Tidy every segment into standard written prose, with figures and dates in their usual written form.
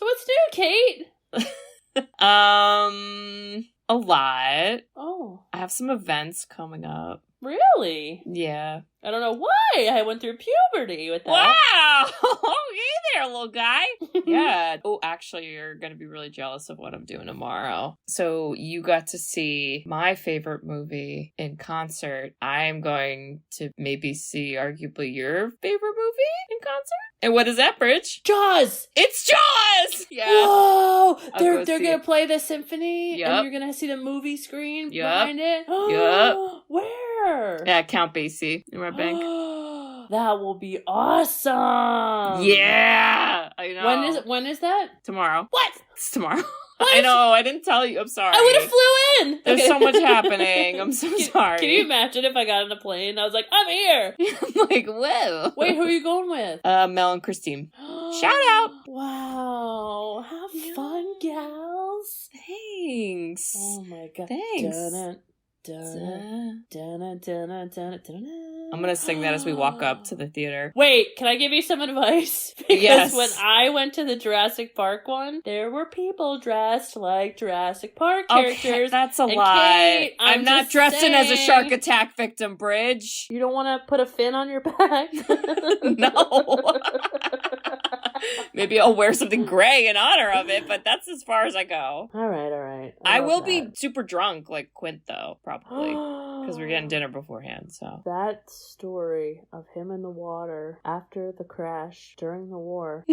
So what's new, Kate? A lot. Oh. I have some events coming up. Really? Yeah. I don't know why. I went through puberty with that. Wow! Hey there, little guy. Yeah. Oh, actually, you're going to be really jealous of what I'm doing tomorrow. So you got to see my favorite movie in concert. I'm going to maybe see arguably your favorite movie in concert. And what is that, Bridge? Jaws! It's Jaws! Yeah. Whoa! They're see going to play the symphony? Yep. And you're going to see the movie screen Yep. behind it? Yep. Where? Yeah, Count Basie in Red Bank. That will be awesome! Yeah! I know. When is that? Tomorrow. What? It's tomorrow. What? I know, I didn't tell you. I'm sorry. I would have flew in! There's Okay. so much happening. I'm so sorry. Can you imagine if I got on a plane and I was like, I'm here! I'm like, whoa. Wait, who are you going with? Mel and Christine. Shout out. Wow. Have fun, gals. Thanks. Oh my god. Thanks. I'm gonna sing that as we walk up to the theater. Wait, can I give you some advice? Because Yes. when I went to the Jurassic Park one, there were people dressed like Jurassic Park characters. Okay, that's a And lie. Kate, I'm not just dressing as a saying. shark attack victim, Bridge. You don't want to put a fin on your back? No. Maybe I'll wear something gray in honor of it, but that's as far as I go. All right. I will be super drunk like Quint, though, probably. Because we're getting dinner beforehand, so. That story of him in the water after the crash during the war,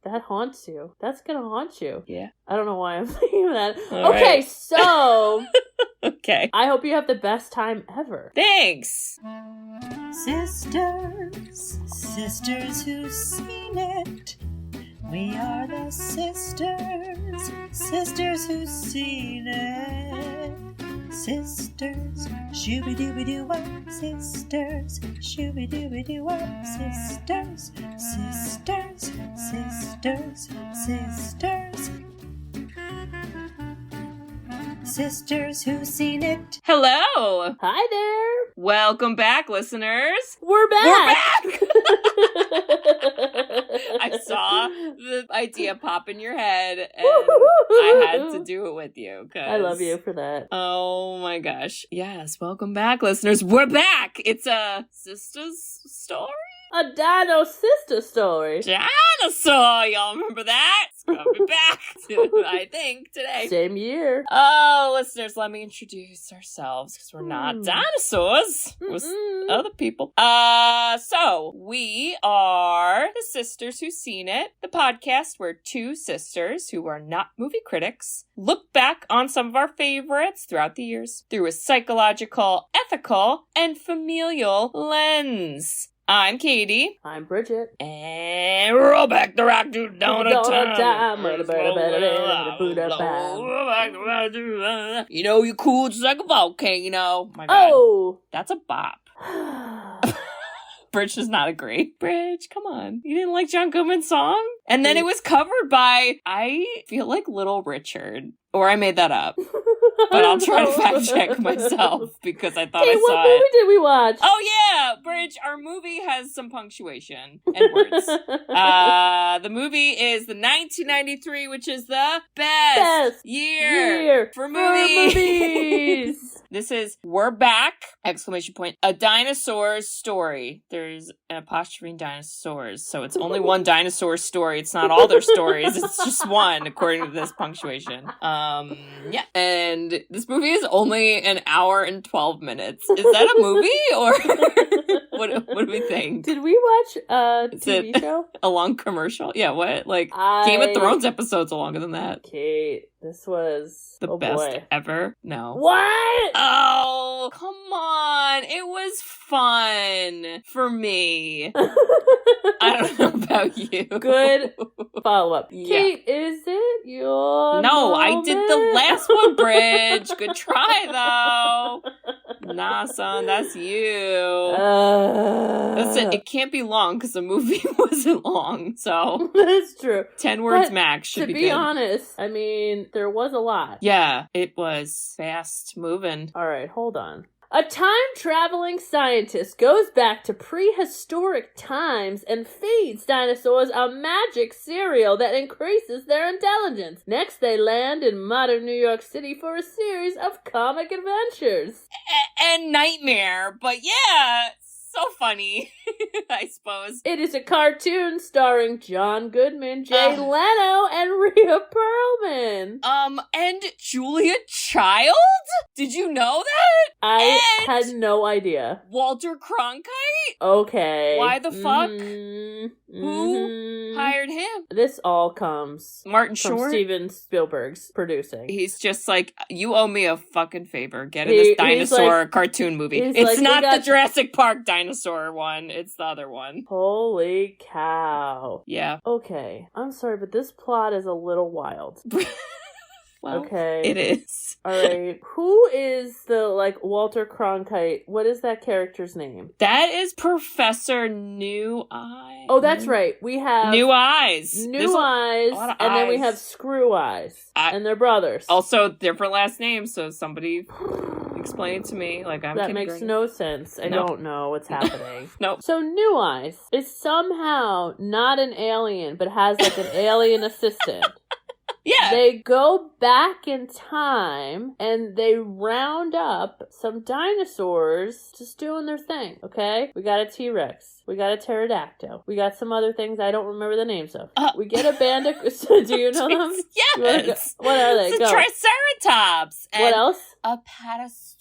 that haunts you. That's gonna haunt you. Yeah. I don't know why I'm thinking of that. All okay, right. so Okay. I hope you have the best time ever. Thanks. Sisters who've seen it. We are the sisters who've seen it. Sisters, shooby-dooby-doo-wop, sisters, shooby-dooby-doo-wop, sisters, sisters who've seen it. Hello. Hi there. Welcome back, listeners. We're back. I saw the idea pop in your head, and I had to do it with you. I love you for that. Oh my gosh. Yes, welcome back, listeners. We're back. It's a sister's story? A Dino sister story. Dinosaur. Y'all remember that? It's coming back, I think, today. Same year. Oh, listeners, let me introduce ourselves, because we're not dinosaurs. We're other people. So we are the Sisters Who've Seen It, the podcast where two sisters who are not movie critics look back on some of our favorites throughout the years through a psychological, ethical, and familial lens. I'm Katie. I'm Bridget. And roll back the rock to donut time. You know you're cool just like a volcano. My God. Oh! That's a bop. Bridge does not agree. Bridge, come on. You didn't like John Goodman's song? And then it was covered by, I feel like Little Richard. Or I made that up. But I'll try to fact check myself because I thought I saw what movie did we watch? Oh yeah, Bridge, our movie has some punctuation and words. The movie is the 1993, which is the best year for movies. This is We're Back! ! A dinosaur's story. There's an apostrophe in dinosaurs, so it's only one dinosaur story. It's not all their stories. It's just one, according to this punctuation. Yeah. And this movie is only an hour and 12 minutes. Is that a movie or what do we think? Did we watch a TV show? A long commercial? Yeah, what? Like Game of Thrones episodes are longer than that. Kate, this was the best ever? No. What? Oh, come on. It was fun for me. I don't know about you. Good follow-up. Yeah. Kate, is it your No, moment? I did the last one, Bridge. Good try, though. Nah, son, that's you. Listen, it can't be long because the movie wasn't long, so. That's true. 10 words But max should be good. To be honest, I mean, there was a lot. Yeah, it was fast moving. All right, hold on. A time-traveling scientist goes back to prehistoric times and feeds dinosaurs a magic cereal that increases their intelligence. Next, they land in modern New York City for a series of comic adventures. And nightmare, but yeah, so funny, I suppose. It is a cartoon starring John Goodman, Jay Leno, and Rhea Perlman. And Julia Child? Did you know that? I had no idea. Walter Cronkite? Okay. Why the fuck? Who hired him? This all comes Martin from Short? Steven Spielberg's producing. He's just like, you owe me a fucking favor. Get in this dinosaur cartoon movie. It's not the Jurassic Park dinosaur one. It's the other one. Holy cow. Yeah. Okay. I'm sorry, but this plot is a little wild. Well, okay. It is. Alright. Who is the, Walter Cronkite? What is that character's name? That is Professor New Eyes. Oh, that's right. We have... New Eyes. New Eyes. And then we have Screweyes. And they're brothers. Also, different last names, so somebody... explain it to me. That makes no sense. I don't know what's happening. Nope. So New Eyes is somehow not an alien, but has an alien assistant. Yeah. They go back in time and they round up some dinosaurs just doing their thing, okay? We got a T-Rex. We got a pterodactyl. We got some other things I don't remember the names of. We get a band of... Do you know them? Yes. What are they? It's a Triceratops. What else? A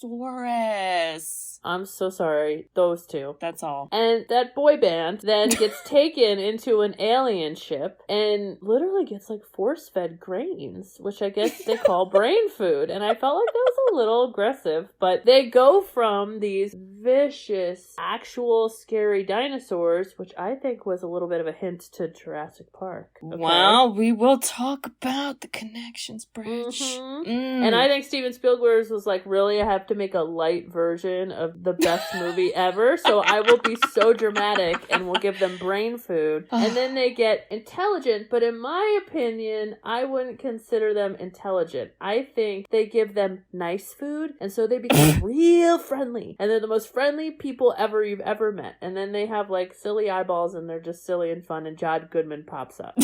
Patasaurus. I'm so sorry. Those two. That's all. And that boy band then gets taken into an alien ship and literally gets force-fed grains, which I guess they call brain food. And I felt like that was a little aggressive, but they go from these vicious, actual scary dinosaurs, which I think was a little bit of a hint to Jurassic Park. Okay? Well, we will talk about the connections, Bridge. And I think Steven Spielberg's was really, I have to make a light version of the best movie ever, so I will be so dramatic and we'll give them brain food. And then they get intelligent, but in my opinion, I wouldn't consider them intelligent. I think they give them nice food, and so they become real friendly. And they're the most friendly people you've ever met. And then they have silly eyeballs and they're just silly and fun, and John Goodman pops up.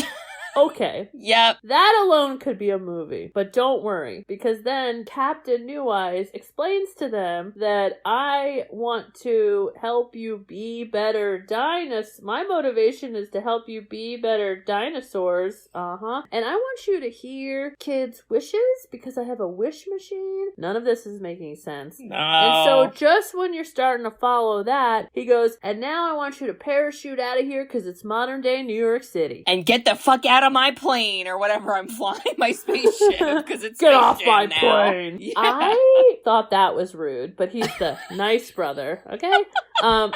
Okay. Yep. That alone could be a movie. But don't worry, because then Captain New Eyes explains to them that I want to help you be better dinosaurs. My motivation is to help you be better dinosaurs. And I want you to hear kids' wishes because I have a wish machine. None of this is making sense. No. And so just when you're starting to follow that, he goes, and now I want you to parachute out of here because it's modern day New York City. And get the fuck out of my plane or whatever I'm flying, my spaceship, because it's get off my now. plane. Yeah. I thought that was rude, but he's the nice brother, okay?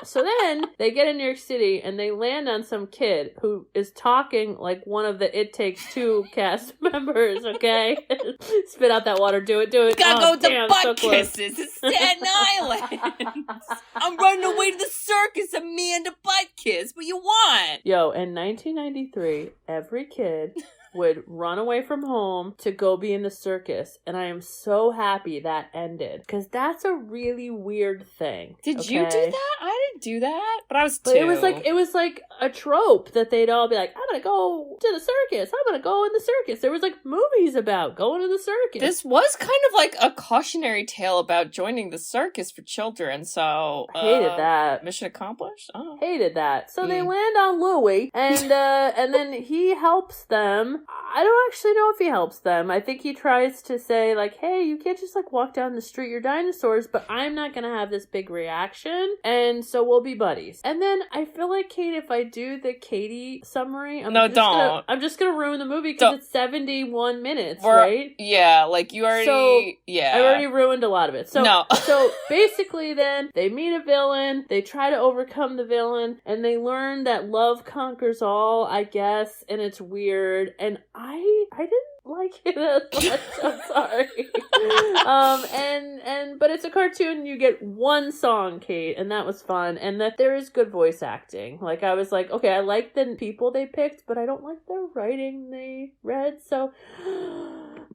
So then they get in New York City and they land on some kid who is talking like one of the It Takes Two cast members, okay? Spit out that water, do it. Gotta go with the butt so kisses. It's Staten Island. I'm running away to the circus, Amanda butt kiss. What you want? Yo, in 1993, every kid would run away from home to go be in the circus, and I am so happy that ended because that's a really weird thing. Did you do that? I didn't do that, but I was two. But it was like a trope that they'd all be like, I'm gonna go to the circus, I'm gonna go in the circus. There was movies about going to the circus. This was kind of like a cautionary tale about joining the circus for children, so hated that. Mission accomplished. Hated that. So they land on Louie, and then he helps them. I don't actually know if he helps them. I think he tries to say, hey, you can't just, walk down the street, you're dinosaurs, but I'm not gonna have this big reaction, and so we'll be buddies. And then I feel like, Kate, if I do the Katie summary, I'm just gonna ruin the movie because it's 71 minutes, right? Yeah, you already... I already ruined a lot of it. So, no. So basically then, they meet a villain, they try to overcome the villain, and they learn that love conquers all, I guess, and it's weird. And I didn't like it as much. I'm sorry. But it's a cartoon. You get one song, Kate, and that was fun. And that there is good voice acting. I was like, okay, I like the people they picked, but I don't like the writing they read. So,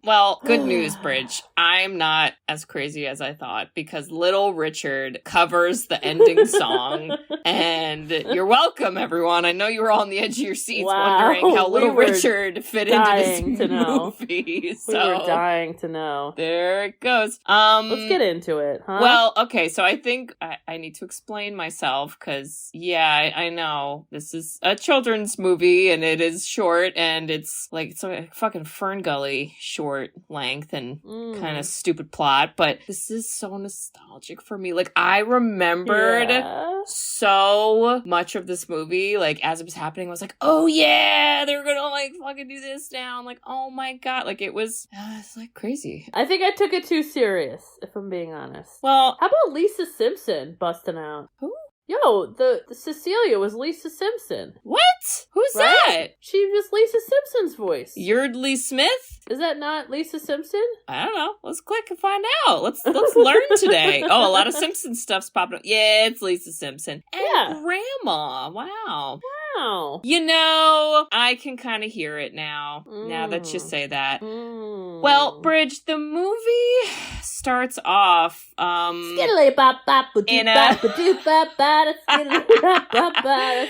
well, good news, Bridge. I'm not as crazy as I thought, because Little Richard covers the ending song. And you're welcome, everyone. I know you were all on the edge of your seats wondering how Little Richard fit into this movie. We were dying to know. There it goes. Let's get into it, huh? Well, okay, so I think I need to explain myself, because, I know this is a children's movie, and it is short, and it's a fucking Fern Gully short length, and kind of stupid plot, but this is so nostalgic for me. Like, I remembered so much of this movie, like, as it was happening, I was like, oh yeah, they're gonna, like, fucking do this now. I'm like, oh my god, like, it's like crazy. I think I took it too serious, if I'm being honest. Well, how about Lisa Simpson busting out? Who? Yo, the Cecilia was Lisa Simpson. What? Who's that? She was Lisa Simpson's voice. Yeardley Smith? Is that not Lisa Simpson? I don't know. Let's click and find out. Let's learn today. Oh, a lot of Simpson stuff's popping up. Yeah, it's Lisa Simpson. And Grandma. Wow. You know, I can kind of hear it now. Now that you say that. Well, Bridge, the movie starts off in a... That's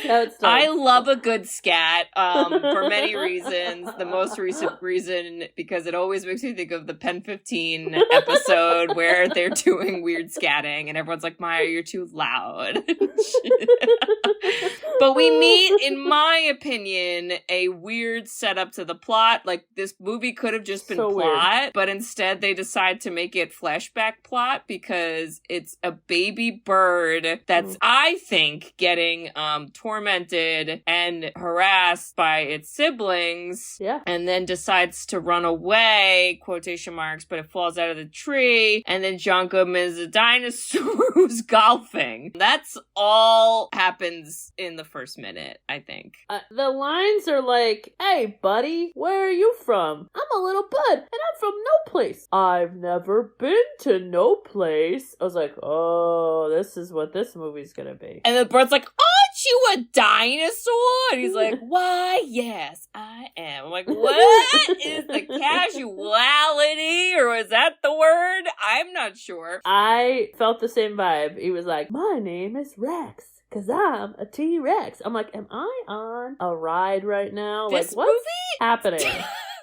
how it starts. I love a good scat for many reasons. The most recent reason, because it always makes me think of the Pen 15 episode where they're doing weird scatting and everyone's like, Maya, you're too loud. But we meet, in my opinion, a weird setup to the plot. Like, this movie could have just been plot, weird. But instead they decide to make it flashback plot because it's a baby bird that's, I think, getting tormented and harassed by its siblings. Yeah. And then decides to run away, quotation marks, but it falls out of the tree. And then John Goodman is a dinosaur who's golfing. That's all happens in the first minute, I think. The lines are like, hey, buddy, where are you from? I'm a little bud, and I'm from no place. I've never been to no place. I was like, oh, this is what this movie's gonna be. And the bird's like, aren't you a dinosaur? And he's like, why, yes, I am. I'm like, what is the casuality? Or was that the word? I'm not sure. I felt the same vibe. He was like, my name is Rex. Because I'm a T-Rex. I'm like, am I on a ride right now? This like, what's happening?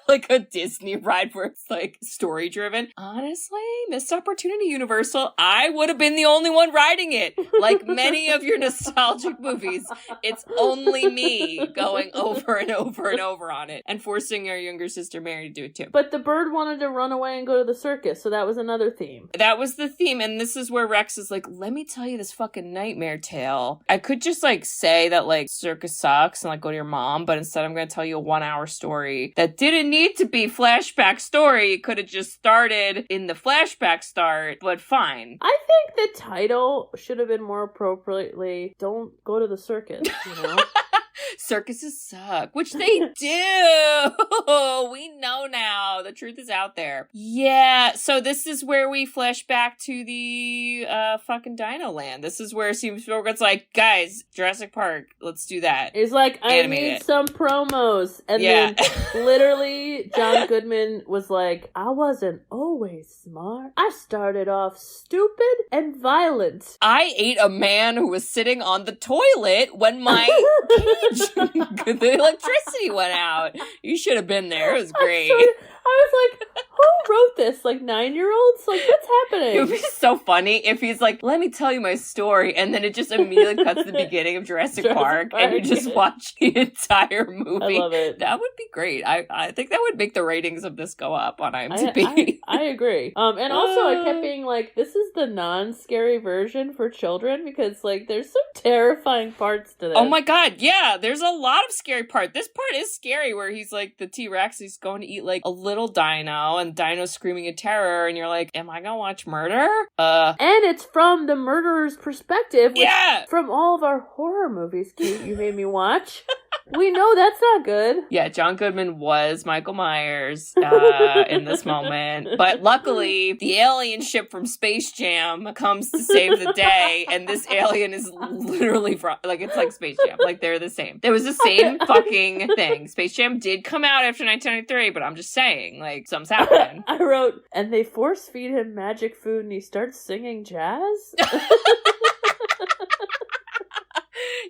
Like a Disney ride where it's like story driven. Honestly, missed opportunity, Universal. I would have been the only one riding it. Like many of your nostalgic movies, it's only me going over and over and over on it and forcing our younger sister Mary to do it too. But the bird wanted to run away and go to the circus, so that was another theme. That was the theme, and this is where Rex is like, let me tell you this fucking nightmare tale. I could just like say that like circus sucks and like go to your mom, but instead I'm going to tell you a 1-hour story that didn't need to be flashback story. It could have just started in the flashback start, but fine. I think the title should have been more appropriately, Don't Go to the Circus, you know? Circuses suck, which they do. We know now. The truth is out there. Yeah, so this is where we flash back to the fucking Dino Land. This is where Steven Spielberg's like, guys, Jurassic Park, let's do that. He's like, I need some promos. And then literally John Goodman was like, I wasn't always smart. I started off stupid and violent. I ate a man who was sitting on the toilet when my the electricity went out. You should have been there. It was great. I was like, who wrote this? Like 9-year-olds? Like, what's happening? It would be so funny if he's like, let me tell you my story, and then it just immediately cuts to the beginning of Jurassic Park, and you just watch the entire movie. I love it. That would be great. I think that would make the ratings of this go up on IMDb. I agree. And also I kept being like, this is the non-scary version for children, because like there's some terrifying parts to this. Oh my god, yeah, there's a lot of scary part. This part is scary where he's like the T-Rex, he's going to eat like a little dino, and Dino's screaming in terror, and you're like, am I gonna watch murder? And it's from the murderer's perspective, which from all of our horror movies, Kate, you made me watch. We know that's not good. Yeah, John Goodman was Michael Myers in this moment. But luckily, the alien ship from Space Jam comes to save the day. And this alien is literally from, like, it's like Space Jam. Like, they're the same. It was the same fucking thing. Space Jam did come out after 1993, but I'm just saying, like, something's happening. I wrote, and they force feed him magic food and he starts singing jazz?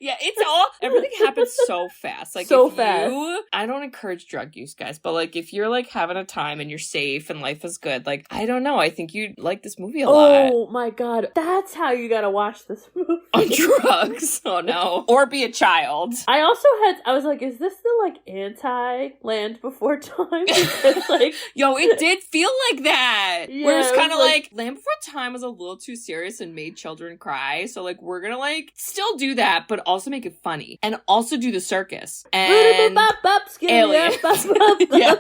Yeah, it's all, everything happens so fast. Like, so if fast. I don't encourage drug use, guys, but, like, if you're, like, having a time and you're safe and life is good, like, I don't know, I think you'd like this movie a lot. Oh, my God. That's how you gotta watch this movie. On drugs. Oh, no. Or be a child. I was like, is this the, like, anti-Land Before Time? Because, like... Yo, it did feel like that. Yeah, where it's it kind of was like, Land Before Time was a little too serious and made children cry, so, like, we're gonna, like, still do that, but also make it funny. And also do the circus. And Alien. Yeah.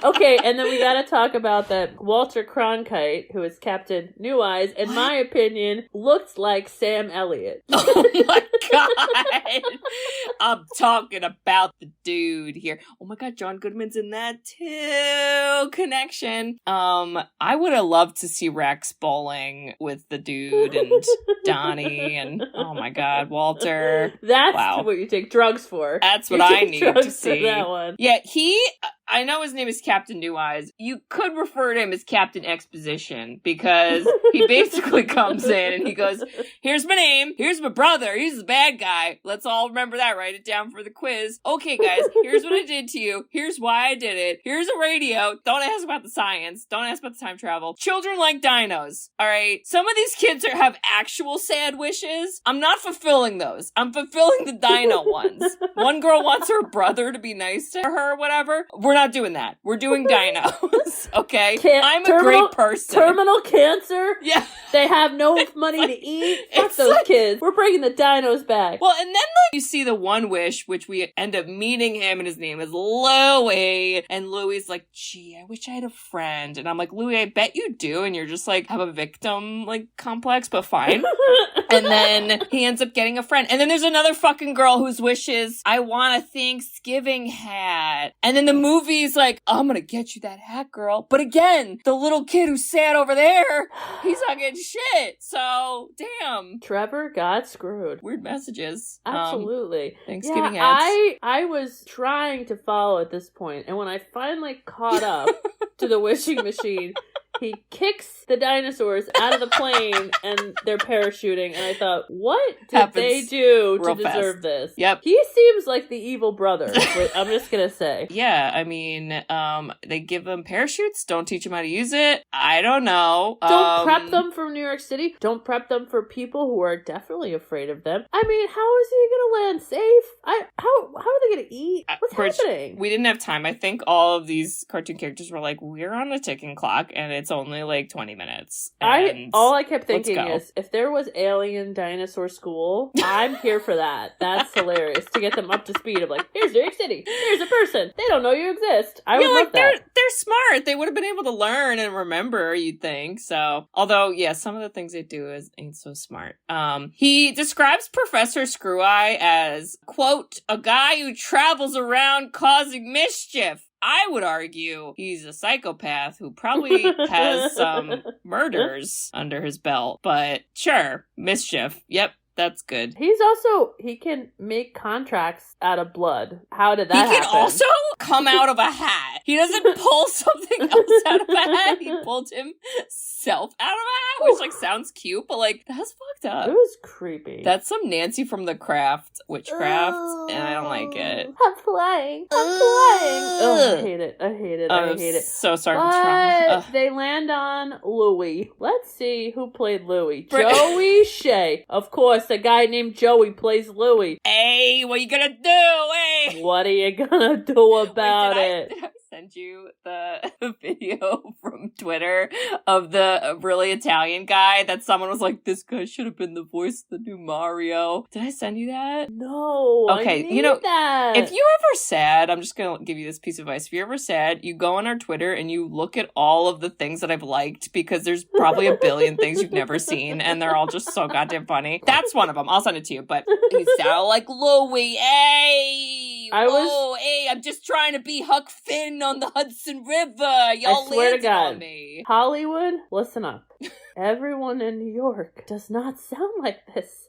Okay, and then we gotta talk about that Walter Cronkite, who is Captain New Eyes, in my opinion, looked like Sam Elliott. Oh my God. I'm talking about the dude here. Oh my God, John Goodman's in that too. Connection. I would have loved to see Rex bowling with the dude and Donnie and oh my God, Walter. That's what you take drugs for. That's what I need to see. That one. Yeah, I know his name is Captain New Eyes. You could refer to him as Captain Exposition because he basically comes in and he goes, here's my name, here's my brother, he's the bad guy. Let's all remember that, write it down for the quiz. Okay, guys, here's what I did to you. Here's why I did it. Here's a radio. Don't ask about the science. Don't ask about the time travel. Children like dinos, all right? Some of these kids have actual sad wishes. I'm not fulfilling those. I'm fulfilling the dino ones. One girl wants her brother to be nice to her or whatever. We're not doing that. We're doing dinos, okay? I'm a great person. Terminal cancer? Yeah. They have no money to eat? Fuck those like, kids. We're bringing the dinos back. Well, and then like, you see the one wish, which we end up meeting him, and his name is Louie. And Louie's like, gee, I wish I had a friend. And I'm like, Louie, I bet you do. And you're just like, have a victim, like, complex, but fine. And then he ends up getting a friend. And then there's another fucking girl whose wish is, I want a Thanksgiving hat. And then the movie's like, I'm gonna get you that hat, girl. But again, the little kid who sat over there, he's not getting shit. So, damn. Trevor got screwed. Weird messages. Absolutely. Thanksgiving hats. I was trying to follow at this point, and when I finally caught up to the wishing machine, he kicks the dinosaurs out of the plane and they're parachuting, and I thought, what did they do to deserve this? Yep. He seems like the evil brother, I'm just gonna say. Yeah, I mean, they give them parachutes, don't teach them how to use it. I don't know. Don't prep them for New York City. Don't prep them for people who are definitely afraid of them. I mean, how is he gonna land safe? How are they gonna eat? What's happening? We didn't have time. I think all of these cartoon characters were like, we're on a ticking clock, and it's only like 20 minutes. All I kept thinking is, if there was alien dinosaur school, I'm here for that. That's hilarious to get them up to speed of like, here's New York City, here's a person, they don't know you exist. I would love that. They're smart. They would have been able to learn and remember, you'd think. So, although, yeah, some of the things they do ain't so smart. He describes Professor Screweyes as, quote, a guy who travels around causing mischief. I would argue he's a psychopath who probably has some murders under his belt. But sure, mischief. Yep. That's good. He can make contracts out of blood. How did that happen? He can also come out of a hat. He doesn't pull something else out of a hat. He pulled himself out of a hat, which, like, sounds cute, but, like, that's fucked up. It was creepy. That's some Nancy from The Craft witchcraft, and I don't like it. I'm flying. Oh, I hate it. I hate it. So sorry for trauma. They land on Louie. Let's see who played Louie. Joey Shea. Of course. A guy named Joey plays Louie. Hey, what are you gonna do? Hey, what are you gonna do about it? Did I send you the video from Twitter of the really Italian guy that someone was like, this guy should have been the voice of the new Mario? Did I send you that? No. Okay, I need that. If you're ever sad, I'm just gonna give you this piece of advice. If you're ever sad, you go on our Twitter and you look at all of the things that I've liked, because there's probably a billion things you've never seen, and they're all just so goddamn funny. That's one of them. I'll send it to you, but you sound like Louie. Hey! Hey, I'm just trying to be Huck Finn on the Hudson River. Y'all I swear to landed God. on me. Hollywood, listen up. Everyone in New York does not sound like this.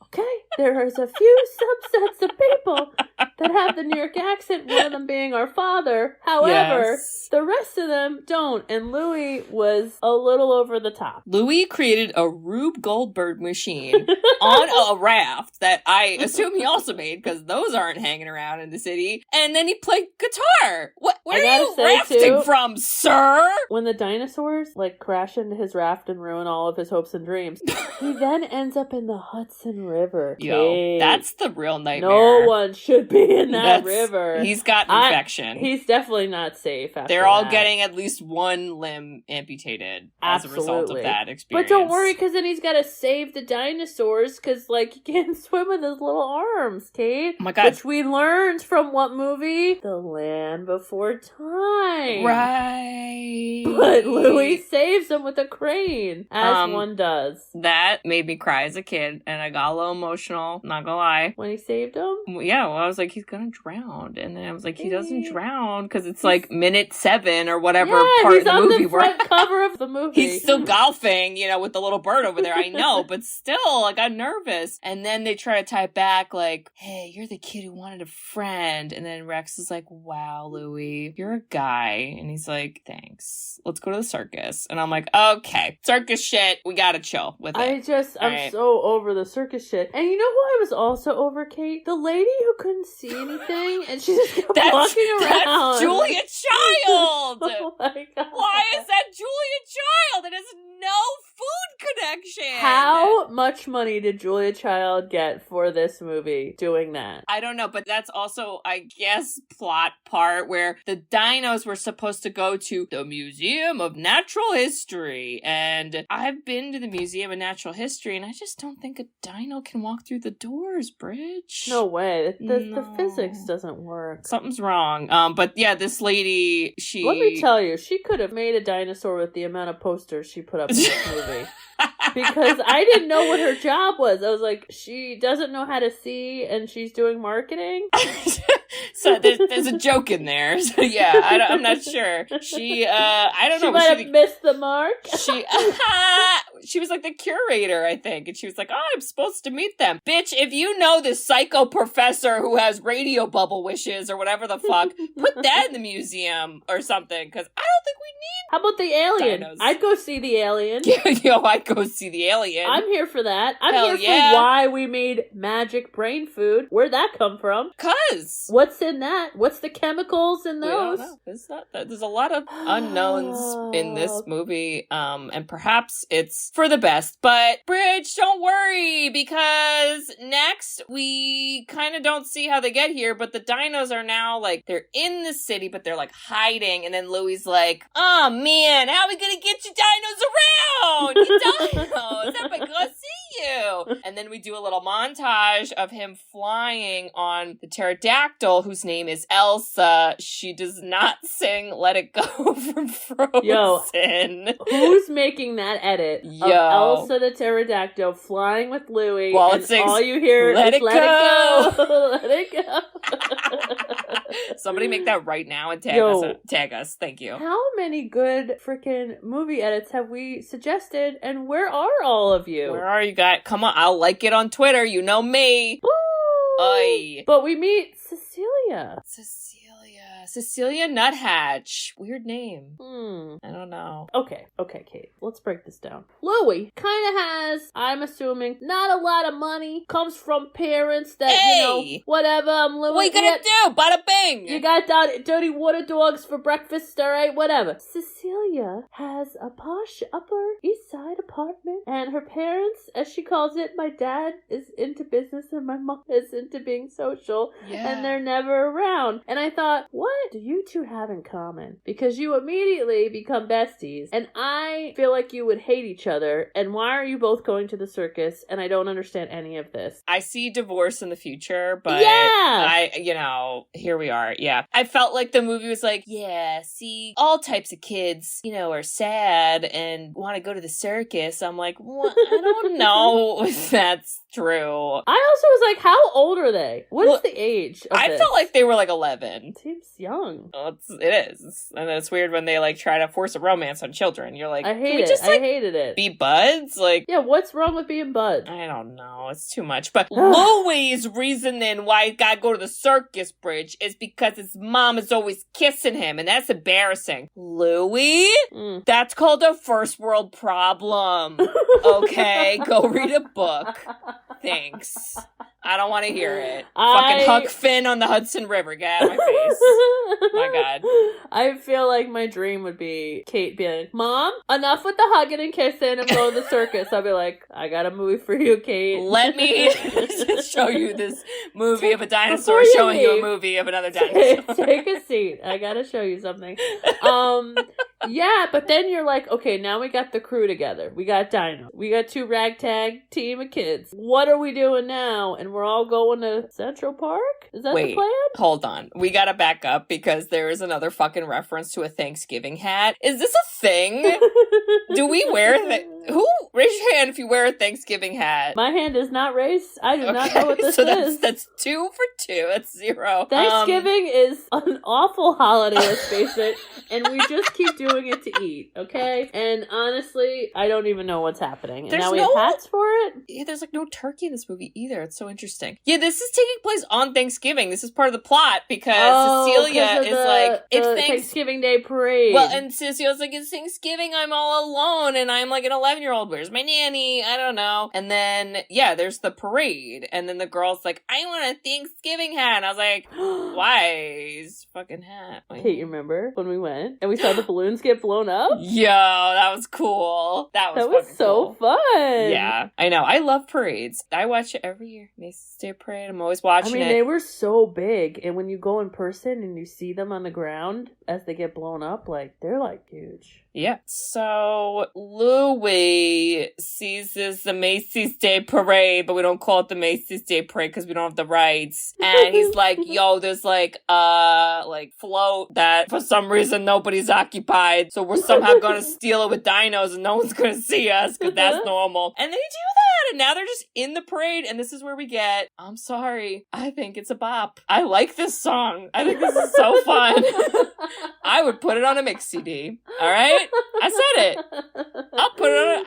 Okay? There is a few subsets of people that have the New York accent, one of them being our father. However, the rest of them don't. And Louie was a little over the top. Louie created a Rube Goldberg machine on a raft that I assume he also made, because those aren't hanging around in the city. And then he played guitar. Where are you rafting from, sir? When the dinosaurs crash into his raft and ruin all of his hopes and dreams, he then ends up in the Hudson River. Yo, that's the real nightmare. No one should be in that river. He's got an infection. He's definitely not safe after They're all that. getting at least one limb amputated as a result of that experience. But don't worry, because then he's got to save the dinosaurs, because, he can't swim with his little arms, Kate. Oh my God. Which we learned from what movie? The Land Before Time. Right. But Louie saves him with a crane, as one does. That made me cry as a kid, and I got a little emotional, not gonna lie. When he saved him? Yeah, well, I was like, he's gonna drown. And then I was like, he doesn't drown, because it's minute 7 or whatever part of the movie. He's on the front cover of the movie. He's still golfing, with the little bird over there. I know, but still, I got nervous. And then they try to tie it back, hey, you're the kid who wanted a friend. And then Rex is like, wow, Louie, you're a guy. And he's like, thanks. Let's go to the circus. And I'm like, okay, circus shit. We gotta chill with it. I'm so over the circus shit. And you know who I was also over, Kate? The lady who couldn't see anything, and she just kept walking around. That's Julia Child! Oh my God. Why is that Julia Child? It has no food connection. How much money did Julia Child get for this movie doing that? I don't know, but that's also, I guess, plot part where the dinos were supposed to go to the Museum of Natural History. And I've been to the Museum of Natural History, and I just don't think a dino can walk through the doors, Bridge. No way. The physics doesn't work. Something's wrong. But yeah, this lady, let me tell you, she could have made a dinosaur with the amount of posters she put up in this movie. Because I didn't know what her job was. I was like, she doesn't know how to see, and she's doing marketing. So there's a joke in there. So yeah, I'm not sure. She, I don't know. She might have missed the mark. She was like the curator, I think. And she was like, I'm supposed to meet them. Bitch, if you know this psycho professor who has radio bubble wishes or whatever the fuck, put that in the museum or something. Because I don't think we need How about the alien? dinos. I'd go see the alien. Yo, I'd go see the alien. I'm here for that. I'm Hell here yeah. for why we made magic brain food. Where'd that come from? 'Cause What's in that? What's the chemicals in we don't those? know. There's a lot of unknowns in this movie, and perhaps it's for the best. But Bridge, don't worry, because next we kind of don't see how they get here, but the dinos are now they're in the city, but they're hiding, and then Louie's like, oh man, how are we gonna get you dinos around? You dinos, I'm gonna see you. And then we do a little montage of him flying on the pterodactyl, whose name is Elsa. She does not sing Let It Go from Frozen. Yo, who's making that edit of Elsa the pterodactyl flying with Louie, while and it sings, all you hear Let is It Let Go. It Go. Let It Go. Somebody make that right now and tag us. Thank you. How many good freaking movie edits have we suggested, and where are all of you? Where are you guys? Come on, I'll like it on Twitter. You know me. Woo! Oy. But we meet Cecilia. Cecilia Nuthatch. Weird name. I don't know. Okay, Kate. Let's break this down. Louie kind of has, I'm assuming, not a lot of money. Comes from parents that, whatever. I'm Louie. What you gonna do? Bada bing! You got dirty water dogs for breakfast, alright? Whatever. Cecilia has a posh Upper East Side apartment, and her parents, as she calls it, my dad is into business and my mom is into being social. Yeah. And they're never around. And I thought, what do you two have in common? Because you immediately become besties, and I feel like you would hate each other. And why are you both going to the circus? And I don't understand any of this. I see divorce in the future, but here we are. Yeah. I felt like the movie was like, yeah, see, all types of kids, are sad and want to go to the circus. I'm like, what? I don't know if that's true. I also was like, how old are they? What is the age of I this? felt like they were like 11. It seems young. Well, it is. And it's weird when they like try to force a romance on children. You're like, I hated it. Be buds? Like, yeah, what's wrong with being buds? I don't know. It's too much. But Louie's reasoning why he gotta go to the circus, Bridge, is because his mom is always kissing him, and that's embarrassing. Louie? That's called a first world problem. Okay, go read a book. Thanks. I don't want to hear it. Fucking Huck Finn on the Hudson River. Get out of my face. My God. I feel like my dream would be Kate being like, Mom, enough with the hugging and kissing and go to the circus. I'll be like, I got a movie for you, Kate. Let me show you this movie of a dinosaur showing you a movie of another dinosaur. Take a seat. I gotta show you something. Yeah, but then you're like, okay, now we got the crew together. We got Dino. We got 2 ragtag team of kids. What are we doing now? And we're all going to Central Park? Is that the plan? Hold on. We gotta back up because there is another fucking reference to a Thanksgiving hat. Is this a thing? Do we wear who? Raise your hand if you wear a Thanksgiving hat. My hand is not raised. I do not know what this is. That's 2 for 2. That's 0. Thanksgiving is an awful holiday, let's face it. And we just keep doing it to eat, okay? And honestly, I don't even know what's happening. And now we have hats for it? Yeah, there's like no turkey in this movie either. It's so interesting. Yeah, this is taking place on Thanksgiving. This is part of the plot because Cecilia is like, it's Thanksgiving Day parade. Well, and Cecilia's like, it's Thanksgiving, I'm all alone, and I'm like an 11-year-old. Where's my nanny? I don't know. And then, yeah, there's the parade. And then the girl's like, I want a Thanksgiving hat. And I was like, why? His fucking hat. Like, Kate, you remember when we went and we saw the balloons get blown up? Yo, that was cool. That was so cool. fun. Yeah, I know. I love parades. I watch it every year. Macy's Day Parade. I'm always watching it. They were so big. And when you go in person and you see them on the ground as they get blown up, like, they're like huge. Yeah. So Louie sees this the Macy's Day Parade, but we don't call it the Macy's Day Parade because we don't have the rights. And he's like, yo, there's like float that for some reason nobody's occupied. So we're somehow going to steal it with dinos and no one's going to see us because that's normal. And they do that. And now they're just in the parade. And this is where we get, I'm sorry, I think it's a bop. I like this song. I think this is so fun. I would put it on a mix CD. All right? I said it. I'll put a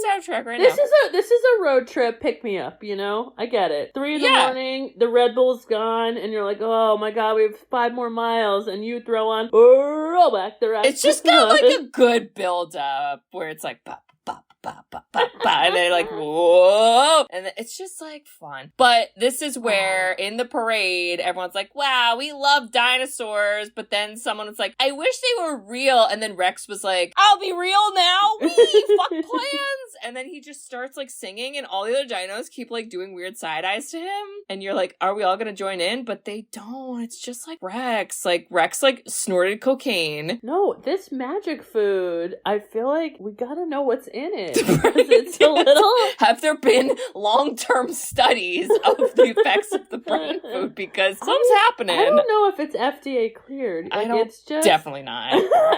soundtrack right now. This is a road trip pick me up, you know? I get it. 3 in the morning, the Red Bull's gone, and you're like, oh my god, we have 5 more miles, and you throw on roll back the rest. It's just got like a good build up where it's like bop, bop, bop, bop, bop, bop, and they're like, whoa, and it's just like fun. But this is where in the parade everyone's like, wow, we love dinosaurs, but then someone was like, I wish they were real, and then Rex was like, I'll be real now, fuck plans, and then he just starts like singing, and all the other dinos keep like doing weird side eyes to him, and you're like, are we all gonna join in? But they don't. It's just like Rex like snorted cocaine. No, this magic food, I feel like we gotta know what's in it. It's a little. Have there been long-term studies of the effects of the brain food? Because something's happening. I don't know if it's FDA cleared. It's just definitely not.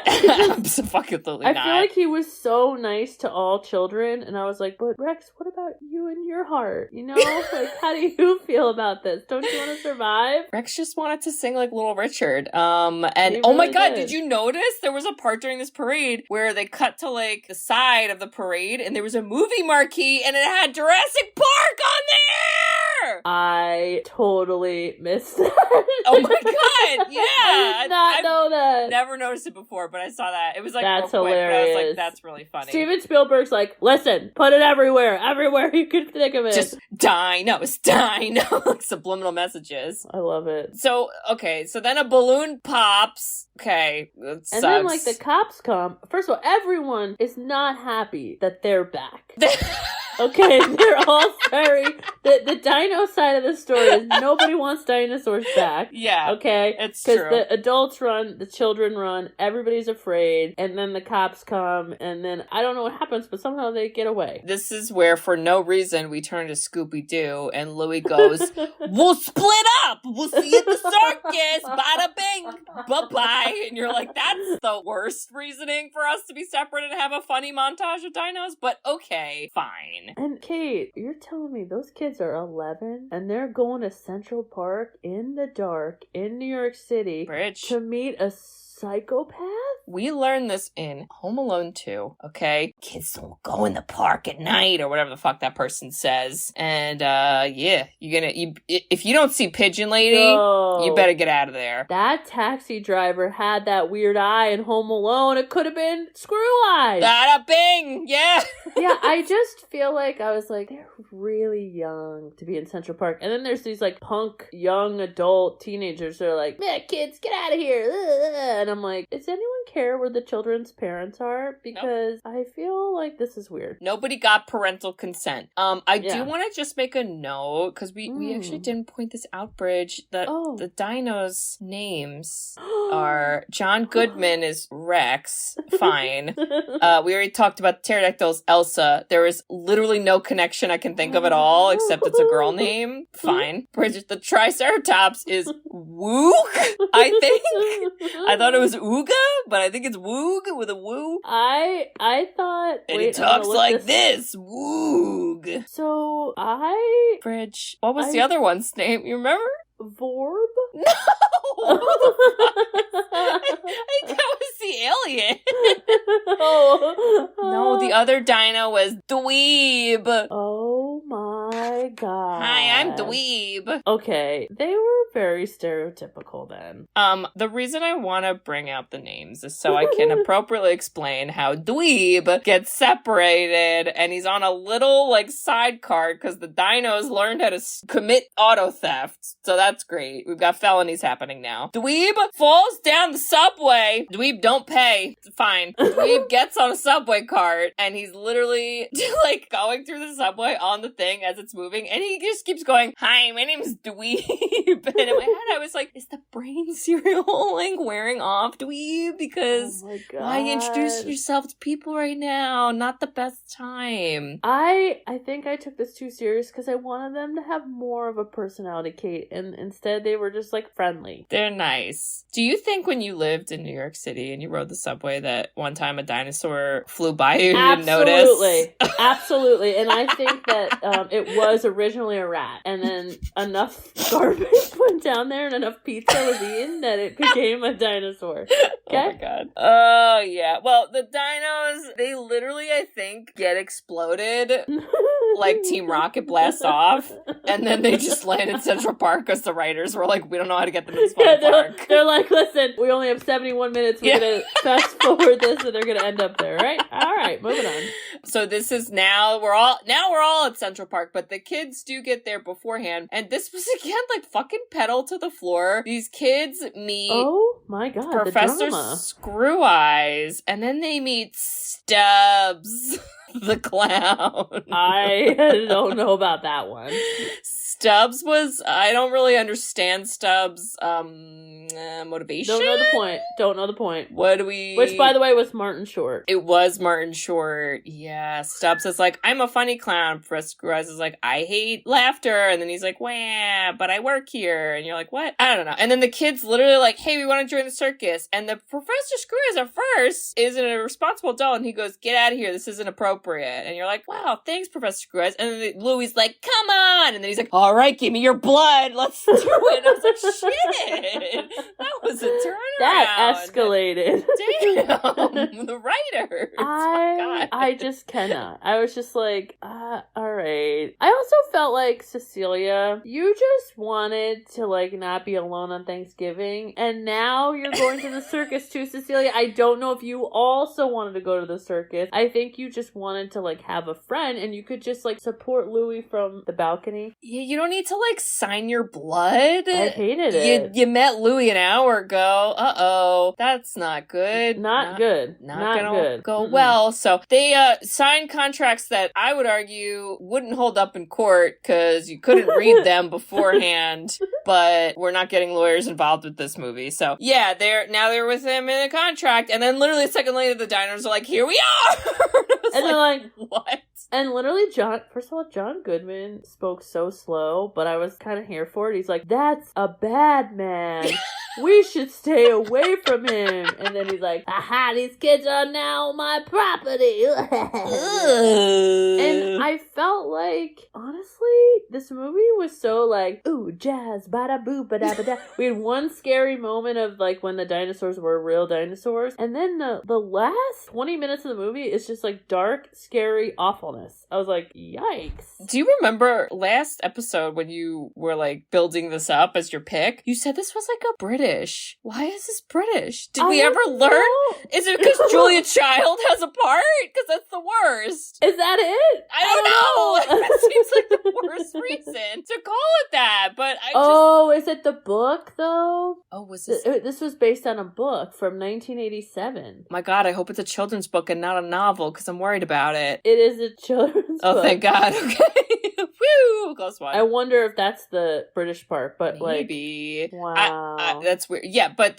Absolutely not. I feel like he was so nice to all children, and I was like, but Rex, what about you and your heart? You know, like, how do you feel about this? Don't you want to survive? Rex just wanted to sing like Little Richard. And oh my god, did you notice there was a part during this parade where they cut to like the side of the parade, and there was a movie marquee, and it had Jurassic Park on there! I totally missed that. Oh my god, yeah! I did not know that. Never noticed it before, but I saw that. It was like that's real quick, hilarious. but I was like, that's really funny. Steven Spielberg's like, listen, put it everywhere you can think of it. Just dinos, like subliminal messages. I love it. So, okay, so then a balloon pops. Okay, that sucks. And then, like, the cops come. First of all, everyone is not happy that they're back. Okay, they're all very... The dino side of the story is nobody wants dinosaurs back. Yeah. Okay? It's true. Because the adults run, the children run, everybody's afraid, and then the cops come, and then I don't know what happens, but somehow they get away. This is where, for no reason, we turn to Scooby-Doo, and Louie goes, "We'll split up! We'll see you at the circus! Bada bing! Bye-bye!" And you're like, that's the worst reasoning for us to be separate and have a funny montage of dinos, but okay, fine. And Kate, you're telling me those kids are 11, and they're going to Central Park in the dark in New York City Bridge. to meet a psychopath? We learned this in Home Alone 2, okay? Kids don't go in the park at night, or whatever the fuck that person says. And, yeah, if you don't see Pigeon Lady, you better get out of there. That taxi driver had that weird eye in Home Alone. It could have been Screweyes. Bada bing! Yeah! Yeah, I just feel like I was like, they're really young to be in Central Park. And then there's these, like, punk, young adult teenagers that are like, man, kids, get out of here. And I'm like, does anyone care where the children's parents are? Because I feel like this is weird. Nobody got parental consent. I do want to just make a note, because we actually didn't point this out, Bridge, that the dinos' names are John Goodman is Rex. Fine. We already talked about pterodactyls, Elsa. There is literally no connection I can think of at all, except it's a girl name. Fine. Bridget, the Triceratops is Woog, I think. I thought it was Ooga, but I think it's Woog with a woo. I thought... And he talks like this. Woog. So, Bridge, what was the other one's name? You remember? Vorb? No! I think that was the alien. No, the other dino was Dweeb. Oh my god. Hi, I'm Dweeb. Okay, they were very stereotypical then. The reason I want to bring out the names is so I can appropriately explain how Dweeb gets separated and he's on a little, like, side cart because the dinos learned how to commit auto theft. So that's great. We've got felonies happening now. Dweeb falls down the subway. Dweeb don't pay. Fine. Dweeb gets on a subway cart and he's literally like going through the subway on the thing as it's moving and he just keeps going, "Hi, my name's Dweeb." And in my head I was like, is the brain cereal like wearing off, Dweeb? Because why introduce yourself to people right now? Not the best time. I think I took this too serious because I wanted them to have more of a personality, Kate, and instead they were just like friendly. They're nice. Do you think when you lived in New York City and you rode the subway that one time a dinosaur flew by you and you didn't notice? Absolutely. And I think that it was originally a rat and then enough garbage went down there and enough pizza was eaten that it became a dinosaur. Okay? Oh my god. Oh yeah. Well, the dinos, they literally, I think, get exploded like Team Rocket blasts off and then they just land in Central Park because the writers were like, we don't know how to get them in this park. They're like, listen, we only have 71 minutes. We're going to fast forward this and they're going to end up there, right? All right, moving on. So this is now we're all at Central Park, but the kids do get there beforehand. And this was again like fucking pedal to the floor. These kids meet my god, Professor Screweyes, and then they meet Stubbs the clown. I don't know about that one. Stubbs was, I don't really understand Stubbs' motivation. Don't know the point. Which, by the way, was Martin Short. It was Martin Short, yeah. Stubbs is like, I'm a funny clown. Professor Screweyes is like, I hate laughter. And then he's like, wah, but I work here. And you're like, what? I don't know. And then the kid's literally like, hey, we want to join the circus. And the Professor Screweyes at first is a responsible adult. And he goes, get out of here. This isn't appropriate. And you're like, wow, thanks, Professor Screweyes. And then Louie's like, come on. And then he's like, all right, give me your blood. Let's do it. And I was like, shit. That was a turnaround. That escalated. Damn. The writer. I just cannot. I was just like, all right. I also felt like, Cecilia, you just wanted to, like, not be alone on Thanksgiving. And now you're going to the circus too, Cecilia. I don't know if you also wanted to go to the circus. I think you just wanted to, like, have a friend and you could just, like, support Louie from the balcony. Yeah, you don't need to, like, sign your blood. I hated it. You met Louie an hour ago. uh-oh, that's not good. Not good. Not gonna good. go well. So they signed contracts that I would argue wouldn't hold up in court because you couldn't read them beforehand, but we're not getting lawyers involved with this movie. So yeah, they're with him in a contract, and then literally a second later the dinos are like, here we are! And they're like, what? And literally first of all, John Goodman spoke so slow, but I was kind of here for it. He's like, that's a bad man. We should stay away from him. And then he's like, aha, these kids are now my property. And I felt like, honestly, this movie was so like, ooh, jazz, bada boo, bada bada. We had one scary moment of like when the dinosaurs were real dinosaurs. And then the last 20 minutes of the movie is just like dark, scary awfulness. I was like, yikes. Do you remember last episode when you were like building this up as your pick? You said this was like a British. Why is this British? Did we ever learn? Is it because Julia Child has a part? Because that's the worst. Is that it? I don't know. It seems like the worst reason to call it that. But is it the book though? Oh, was this? This was based on a book from 1987. My God, I hope it's a children's book and not a novel because I'm worried about it. It is a children's book. Oh, thank God. Okay. Woo! Close one. I wonder if that's the British part, but maybe. Wow. That's weird. Yeah, but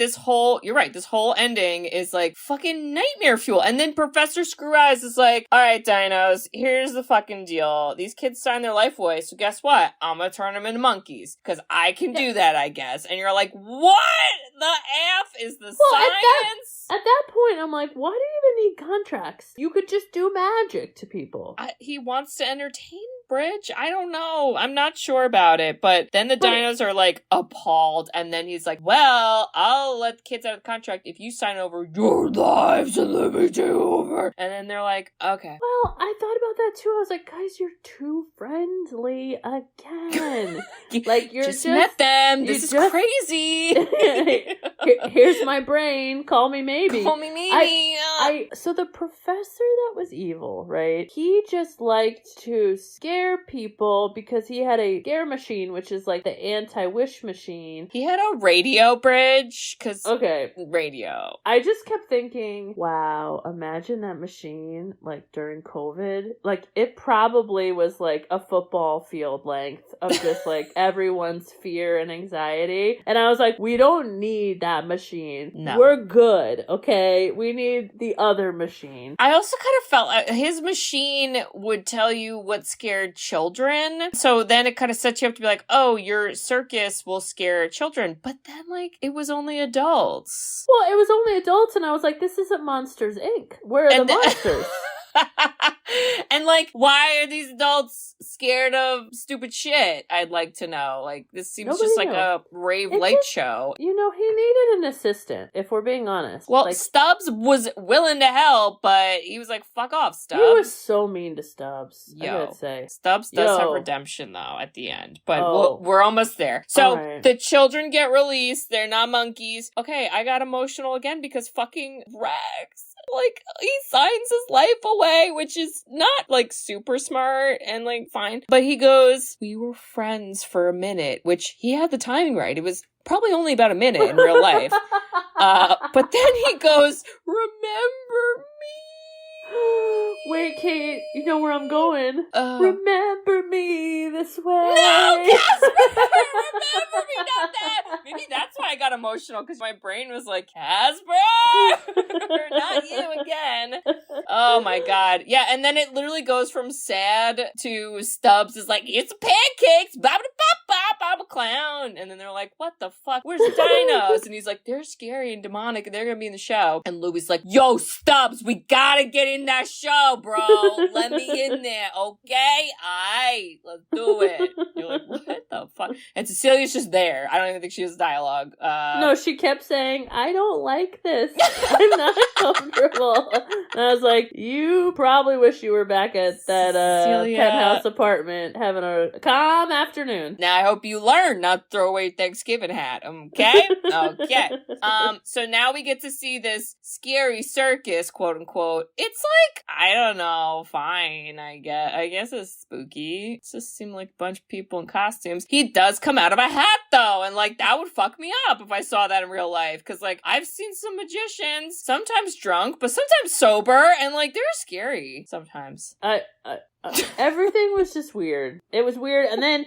you're right, this whole ending is like fucking nightmare fuel. And then Professor Screweyes is like, all right, dinos, here's the fucking deal. These kids signed their life away, so guess what? I'm gonna turn them into monkeys, because I can do that, I guess. And you're like, what the F is the science? At that point, I'm like, why do you even need contracts? You could just do magic to people. He wants to entertain Bridge? I don't know. I'm not sure about it. But then the dinos are like appalled. And then he's like, well, I'll let kids out of the contract if you sign over your lives and let me take over. And then they're like, okay. Well, I thought about that too. I was like, guys, you're too friendly again. Like, you're just met them. This is crazy. Here's my brain. Call me maybe. Call me maybe. So the professor that was evil, right? He just liked to scare people because he had a scare machine, which is like the anti-wish machine. He had a radio, Bridge. Okay. Radio. I just kept thinking, wow, imagine that machine, like, during COVID. Like, it probably was, like, a football field length of just, like, everyone's fear and anxiety. And I was like, we don't need that machine. No. We're good, okay? We need the other machine. I also kind of felt his machine would tell you what scared children. So then it kind of sets you up to be like, oh, your circus will scare children. But then, like, it was only adults. Well, it was only adults, and I was like, this isn't Monsters, Inc. Where are the monsters? And like, why are these adults scared of stupid shit? I'd like to know. Like, this seems just like a rave light show. You know, he needed an assistant, if we're being honest. Well, like, Stubbs was willing to help, but he was like, fuck off, Stubbs. He was so mean to Stubbs, I gotta say. Stubbs does have redemption, though, at the end. But we're almost there. So, the children get released. They're not monkeys. Okay, I got emotional again because fucking Rex. Like, he signs his life away, which is not, like, super smart and, like, fine. But he goes, we were friends for a minute, which he had the timing right. It was probably only about a minute in real life. But then he goes, remember me? Wait, Kate, you know where I'm going. Remember me this way. No, Casper! Remember me, not that. Maybe that's why I got emotional, because my brain was like, Casper! Not you again. Oh my God. Yeah, and then it literally goes from sad to Stubbs is like, it's pancakes, baba clown. And then they're like, what the fuck? Where's the dinos? And he's like, they're scary and demonic, and they're gonna be in the show. And Louie's like, yo, Stubbs, we gotta get in that show, bro. Let me in there, okay? Aight, let's do it. You're like, what the fuck? And Cecilia's just there. I don't even think she has dialogue. No, she kept saying, I don't like this. I'm not comfortable. And I was like, you probably wish you were back at that penthouse apartment having a calm afternoon. Now, I hope you learn not to throw away Thanksgiving hat, okay? Okay. So now we get to see this scary circus, quote unquote. It's like, I don't know, fine, I guess it's spooky. It just seemed like a bunch of people in costumes. He does come out of a hat, though, and, like, that would fuck me up if I saw that in real life, because, like, I've seen some magicians, sometimes drunk, but sometimes sober, and, like, they're scary sometimes. Everything was just weird. It was weird, and then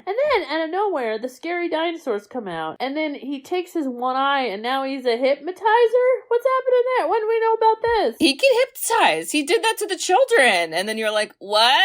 out of nowhere, the scary dinosaurs come out, and then he takes his one eye, and now he's a hypnotizer? What's happening there? When do we know about this? He can hypnotize. He did that to the children, and then you're like, what?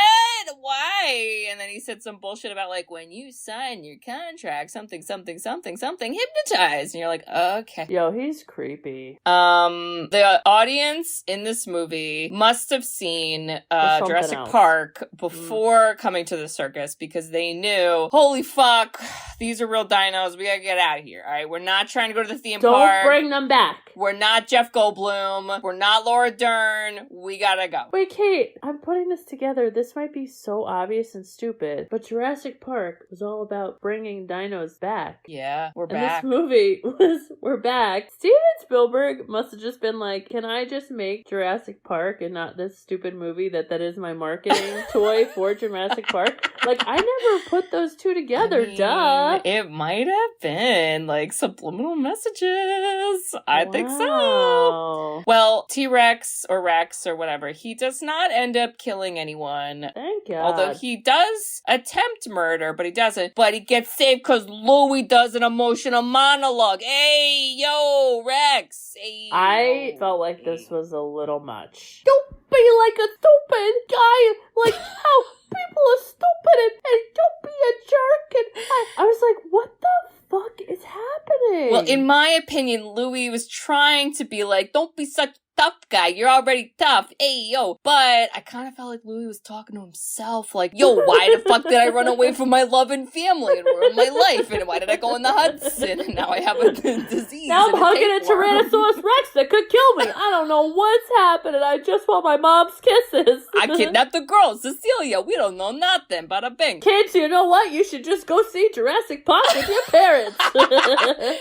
Why? And then he said some bullshit about, like, when you sign your contract, something, hypnotize, and you're like, okay. Yo, he's creepy. The audience in this movie must have seen Jurassic Park before coming to the circus, because they knew, holy fuck, these are real dinos, we gotta get out of here, alright? We're not trying to go to the theme park. Don't bring them back. We're not Jeff Goldblum. We're not Laura Dern. We gotta go. Wait, Kate, I'm putting this together. This might be so obvious and stupid, but Jurassic Park was all about bringing dinos back. Yeah, we're back. And this movie was, we're back. Steven Spielberg must have just been like, can I just make Jurassic Park and not this stupid movie that is my marketing toy for Jurassic Park? Like, I never put those two together, duh. It might have been, like, subliminal messages. I think so. Well, T-Rex or Rex or whatever, he does not end up killing anyone. Thank God. Although he does attempt murder, but he doesn't. But he gets saved because Louie does an emotional monologue. Hey, yo, Rex. Hey, I felt like this was a little much. Don't be like a stupid guy. Like, how people are stupid and don't be a jerk. And I was like, what the fuck is happening? Well, in my opinion, Louie was trying to be like, don't be such tough guy, you're already tough, hey, yo. But I kind of felt like Louie was talking to himself, like, yo, why the fuck did I run away from my love and family and ruin my life? And why did I go in the Hudson? And now I have a disease. Now I'm hugging a Tyrannosaurus Rex that could kill me. I don't know what's happening. I just want my mom's kisses. I kidnapped the girl, Cecilia. We don't know nothing. Bada bing. Kids, you know what? You should just go see Jurassic Park with your parents.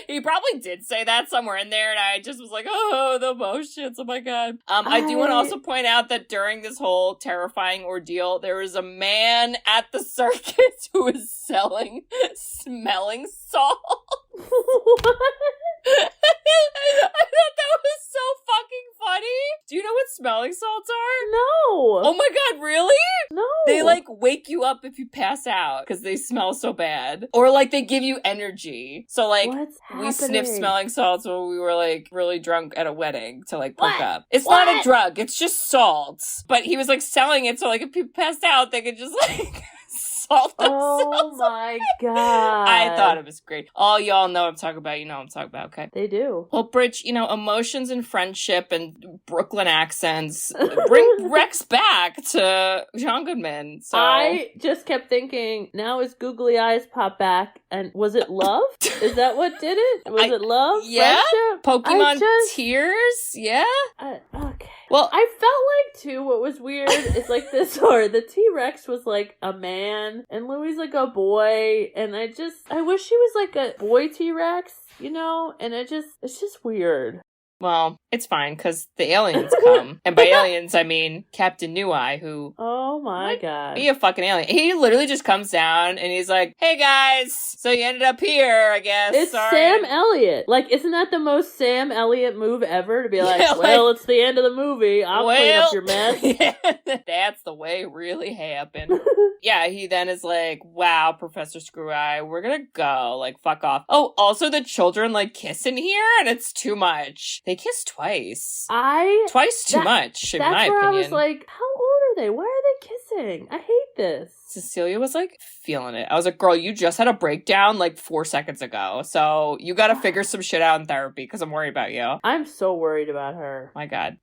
He probably did say that somewhere in there, and I just was like, oh, the emotions. Oh my God. I do want to also point out that during this whole terrifying ordeal, there was a man at the circus who was selling smelling salt. What? I thought that was so fucking funny. Do you know what smelling salts are? No. Oh my God, really? No. They, like, wake you up if you pass out because they smell so bad. Or, like, they give you energy. So, like, we sniffed smelling salts when we were, like, really drunk at a wedding to, like, perk up. It's not a drug. It's just salt. But he was, like, selling it so, like, if people passed out, they could just, like... salt themselves. Oh my God. I thought it was great. All y'all know what I'm talking about. You know what I'm talking about, okay? They do. Well, Bridge, you know, emotions and friendship and Brooklyn accents bring Rex back to John Goodman. So I just kept thinking, now his googly eyes pop back, and was it love? Is that what did it? Was it love? Yeah? Friendship? Pokemon tears? Yeah? Okay. Well, I felt like, too, what was weird is, like, the T-Rex was, like, a man, and Louie's, like, a boy, and I wish he was, like, a boy T-Rex, you know? And it's just weird. Well, it's fine, because the aliens come. And by aliens, I mean Captain New Eye, who... Oh my God. Be a fucking alien. He literally just comes down, and he's like, hey guys, so you ended up here, I guess. It's Sorry. Sam Elliott. Like, isn't that the most Sam Elliott move ever? To be like, well, it's the end of the movie. I'll clean up your mess. Yeah, that's the way it really happened. Yeah, he then is like, wow, Professor Screweyes, we're gonna go. Like, fuck off. Oh, also the children, like, kiss in here, and it's too much. They kiss twice. Twice too much, in my opinion. That's where I was like, how old are they? Why are they kissing? I hate this. Cecilia was, like, feeling it. I was like, girl, you just had a breakdown, like, 4 seconds ago. So you gotta figure some shit out in therapy, because I'm worried about you. I'm so worried about her. My God.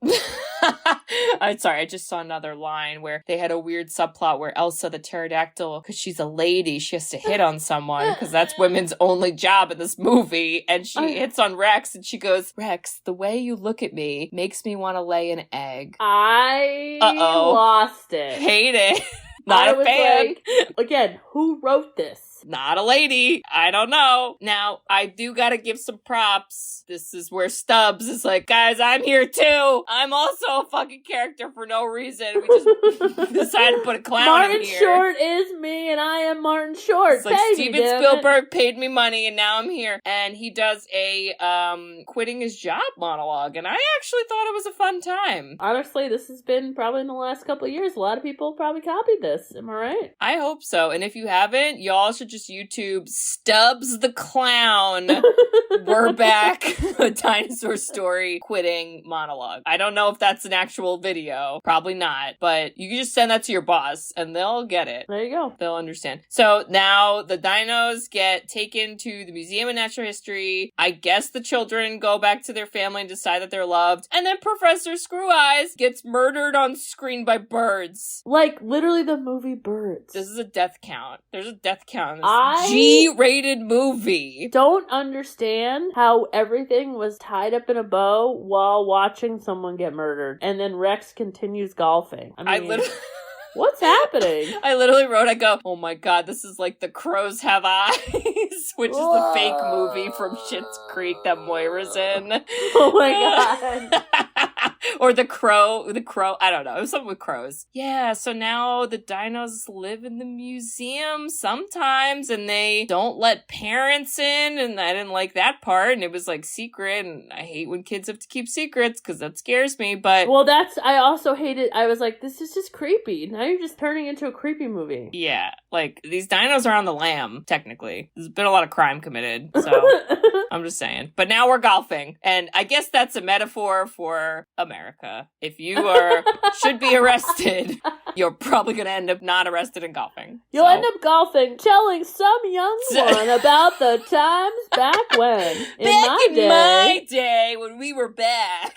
I'm sorry, I just saw another line where they had a weird subplot where Elsa the pterodactyl, because she's a lady, she has to hit on someone, because that's women's only job in this movie. And she hits on Rex, and she goes, Rex, the way you look at me makes me want to lay an egg. I lost it. Hate it. Not a fan. Like, again, who wrote this? not a lady. I don't know. Now, I do gotta give some props. This is where Stubbs is like, guys, I'm here too. I'm also a fucking character for no reason. We just decided to put a clown Martin in here. Short is me, and I am Martin Short. It's like Steven Spielberg paid me money, and now I'm here. And he does a quitting his job monologue, and I actually thought it was a fun time. Honestly, this has been probably in the last couple of years. A lot of people probably copied this. Am I right? I hope so. And if you haven't, y'all should just YouTube Stubbs the Clown. We're back. A dinosaur story quitting monologue. I don't know if that's an actual video. Probably not. But you can just send that to your boss and they'll get it. There you go. They'll understand. So now the dinos get taken to the Museum of Natural History. I guess the children go back to their family and decide that they're loved. And then Professor Screweyes gets murdered on screen by birds. Like, literally the movie Birds. This is a death count. There's a death count in this G-rated movie. Don't understand how everything was tied up in a bow while watching someone get murdered. And then Rex continues golfing. I mean, what's happening? I literally wrote, I go, oh my god, this is like The Crows Have Eyes, which is the fake movie from Schitt's Creek that Moira's in. Oh my god. Or the crow, I don't know. It was something with crows. Yeah, so now the dinos live in the museum sometimes, and they don't let parents in, and I didn't like that part, and it was like secret, and I hate when kids have to keep secrets, because that scares me, but... Well, I also hated, I was like, this is just creepy. Now you're just turning into a creepy movie. Yeah, like, these dinos are on the lam, technically. There's been a lot of crime committed, so... I'm just saying. But now we're golfing. And I guess that's a metaphor for America. If you should be arrested, you're probably going to end up not arrested in golfing. You'll end up golfing, telling some young one about the times back when. In my day, when we were back.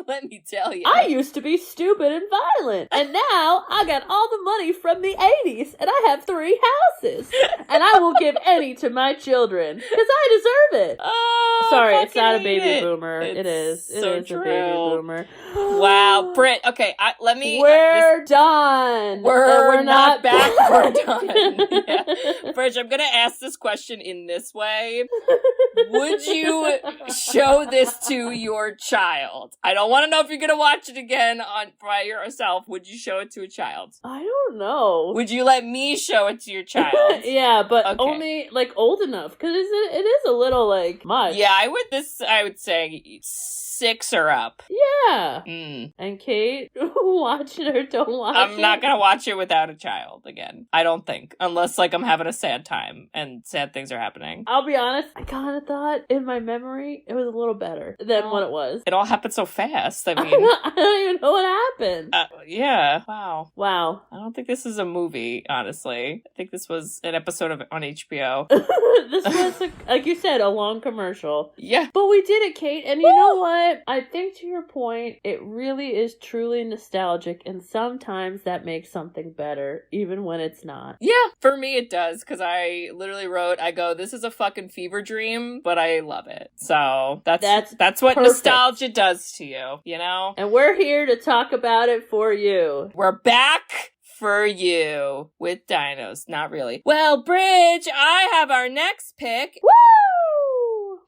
Let me tell you. I used to be stupid and violent. And now I got all the money from the 80s. And I have 3 houses. And I will give any to my children. Because I deserve it. Oh, sorry, it's not a baby boomer. It is. It so is true. a baby boomer. Wow, Britt. Okay, let me. We're done. We're not back. We're done. Yeah. Bridget, I'm gonna ask this question in this way. Would you show this to your child? I don't want to know if you're gonna watch it again by yourself. Would you show it to a child? I don't know. Would you let me show it to your child? Yeah, but only like old enough because it is a little like much. Yeah, I would say 6 or up. Yeah. And Kate, watch it or don't watch it. I'm not gonna watch it without a child again. I don't think. Unless, like, I'm having a sad time and sad things are happening. I'll be honest, I kind of thought, in my memory, it was a little better than what it was. It all happened so fast. I mean... I don't even know what happened. Yeah. Wow. I don't think this is a movie, honestly. I think this was an episode on HBO. This was, like you said, a long commercial. Yeah. But we did it, Kate, and you know what? I think to your point, it really is truly nostalgic, and sometimes that makes something better, even when it's not. Yeah, for me it does, because I literally wrote, this is a fucking fever dream, but I love it. So that's what perfect. Nostalgia does to you, you know? And we're here to talk about it for you. We're back for you with dinos. Not really. Well, Bridge, I have our next pick. Woo!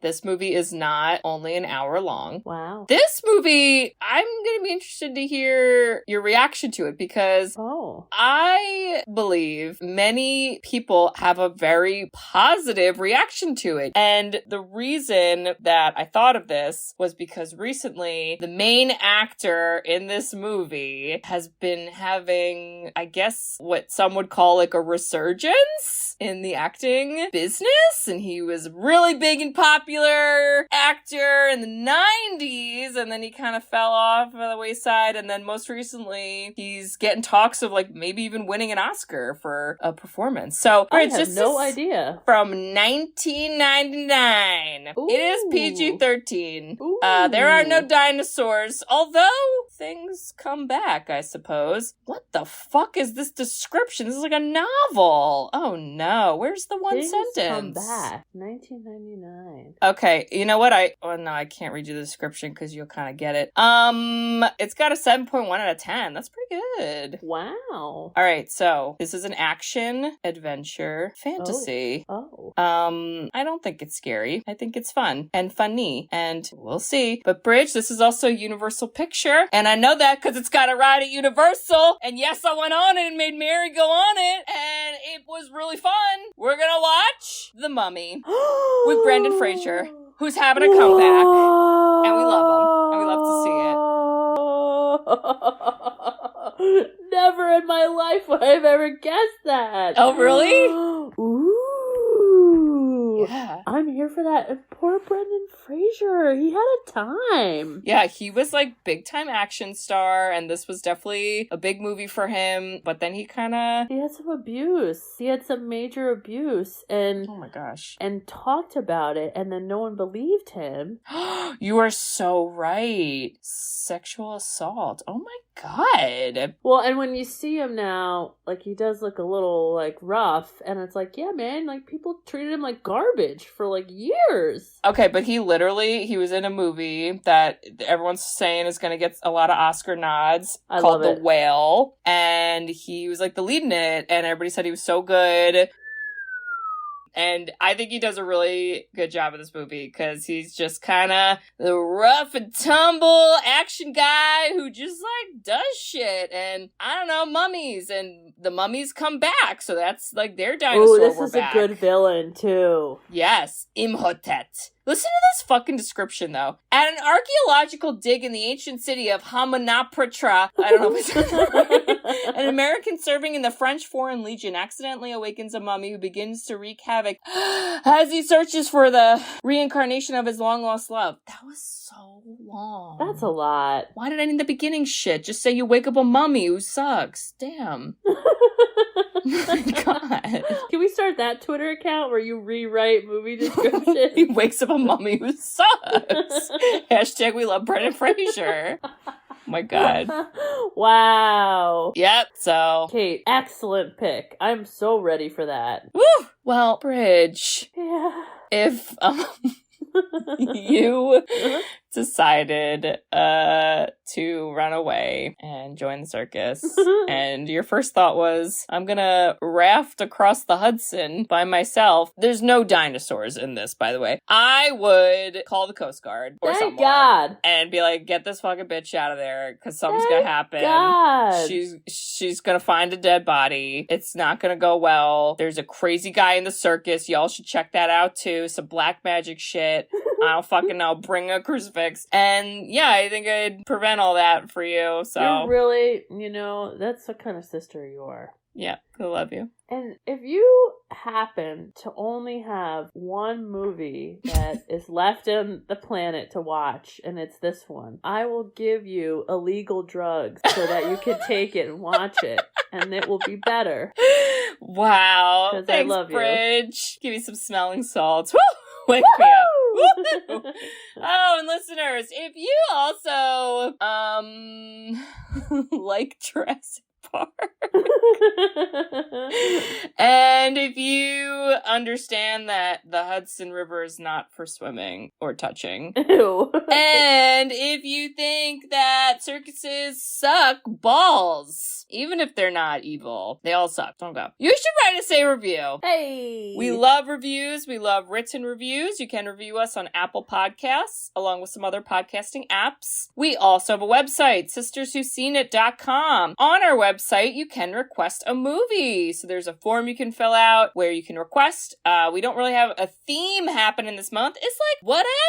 This movie is not only an hour long. Wow. This movie, I'm going to be interested to hear your reaction to it because I believe many people have a very positive reaction to it. And the reason that I thought of this was because recently the main actor in this movie has been having, I guess, what some would call like a resurgence in the acting business. And he was really big and popular actor in the 90s, and then he kind of fell off of the wayside, and then most recently he's getting talks of like maybe even winning an Oscar for a performance. So I have no idea. From 1999. Ooh. It is PG-13. There are no dinosaurs, although things come back, I suppose. What the fuck is this description? This is like a novel. Oh no, where's the one things sentence? Come back, 1999. Okay, you know what? I can't read you the description because you'll kind of get it. It's got a 7.1 out of 10. That's pretty good. Wow. All right, so this is an action adventure fantasy. Oh. I don't think it's scary. I think it's fun and funny, and we'll see. But Bridge, this is also a Universal picture, and I know that because it's got a ride at Universal. And yes, I went on it and made Mary go on it, and it was really fun. We're gonna watch The Mummy with Brendan Fraser, who's having a comeback, and we love him, and we love to see it. Never in my life would I've ever guessed that. Oh, really? Ooh. Yeah. I'm here for that. And poor Brendan Fraser. He had a time. Yeah, he was like big time action star, and this was definitely a big movie for him. But then he had some abuse. He had some major abuse, and oh my gosh, and talked about it, and then no one believed him. You are so right. Sexual assault. Oh my god. Well, and when you see him now, like, he does look a little like rough, and it's like, yeah, man, like, people treated him like garbage for like years. Okay, but he was in a movie that everyone's saying is going to get a lot of Oscar nods called The Whale, and he was like the lead in it, and everybody said he was so good. And I think he does a really good job in this movie because he's just kind of the rough and tumble action guy who just like does shit. And I don't know, mummies, and the mummies come back. So that's like their dinosaur. Oh, this is back. A good villain too. Yes, Imhotep. Listen to this fucking description, though. At an archaeological dig in the ancient city of Hamunapatra, I don't know if it's right, an American serving in the French Foreign Legion accidentally awakens a mummy who begins to wreak havoc as he searches for the reincarnation of his long-lost love. That was so long. That's a lot. Why did I need the beginning shit? Just say you wake up a mummy who sucks. Damn. Oh my god. Can we start that Twitter account where you rewrite movie descriptions? He wakes up a mummy who sucks. Hashtag we love Brendan Fraser. Oh my god. Wow. Yep, so. Kate, excellent pick. I'm so ready for that. Woo! Well, Bridge. Yeah. If you decided to run away and join the circus, and your first thought was, I'm gonna raft across the Hudson by myself. There's no dinosaurs in this, by the way. I would call the Coast Guard or someone. God. And be like, get this fucking bitch out of there, because something's gonna happen. God. She's gonna find a dead body. It's not gonna go well. There's a crazy guy in the circus. Y'all should check that out too. Some black magic shit. I don't fucking know. Bring a crucifix. And yeah, I think I'd prevent all that for you. So you're really, that's the kind of sister you are. Yeah, I love you. And if you happen to only have one movie that is left on the planet to watch, and it's this one, I will give you illegal drugs so that you can take it and watch it, and it will be better. Wow. Because Thanks, I love Bridge. Give me some smelling salts. Woo! Wake me up. Woo! Oh, and listeners, if you also like Jurassic Park, and if you understand that the Hudson River is not for swimming or touching, ew, and if you think that circuses suck balls, even if they're not evil, they all suck. Don't go. You should write us a review. Hey, we love reviews. We love written reviews. You can review us on Apple Podcasts along with some other podcasting apps. We also have a website, sisterswhoseenit.com. On our website, you can request a movie. So there's a form you can fill out where you can request. We don't really have a theme happening this month. It's like,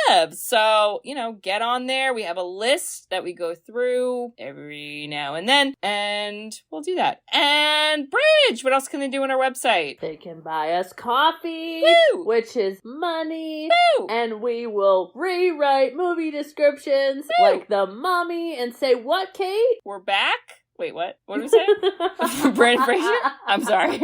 whatever. So, get on there. We have a list that we go through every now and then, and we'll do that. And Bridge, what else can they do on our website? They can buy us coffee, Woo! Which is money, Woo! And we will rewrite movie descriptions like The Mummy and say, what, Kate? We're back? Wait, what? What did we say? Brendan Fraser? I'm sorry.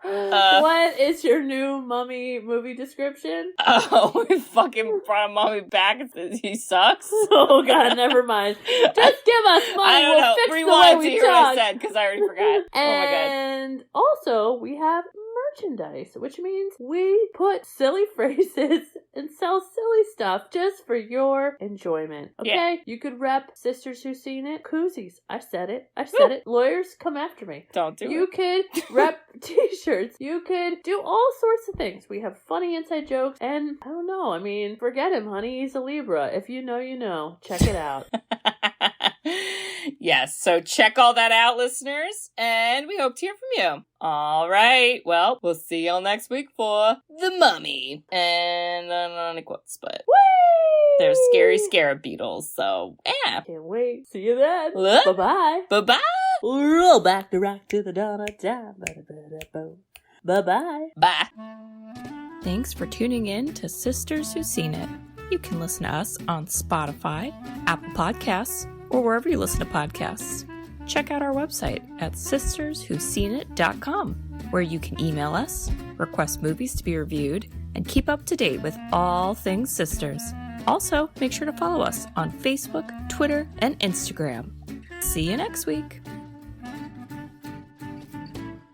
What is your new mummy movie description? Oh, we fucking brought a mummy back and says he sucks. Oh God, never mind. Just give us money. I don't know. Fix Rewind the to way we hear what I talk. said because I already forgot. Oh my God. And also, we have merchandise, which means we put silly phrases and sell silly stuff just for your enjoyment. Okay? Yeah. You could rep Sisters Who've Seen It. Koozies. I said it. Lawyers, come after me. Don't do You it. could rep t-shirts. You could do all sorts of things. We have funny inside jokes. And I don't know. I mean, forget him, honey. He's a Libra. If you know, you know. Check it out. Yes, so check all that out, listeners, and we hope to hear from you. All right, well, we'll see y'all next week for The Mummy. And I don't know any quotes, but they're scary scarab beetles, so yeah. Can't wait. See you then. What? Bye-bye. Bye-bye. Roll back the rock to the dawn of time. Bye-bye. Bye. Thanks for tuning in to Sisters Who've Seen It. You can listen to us on Spotify, Apple Podcasts, or wherever you listen to podcasts. Check out our website at sisterswho'veseenit.com, where you can email us, request movies to be reviewed, and keep up to date with all things sisters. Also, make sure to follow us on Facebook, Twitter, and Instagram. See you next week.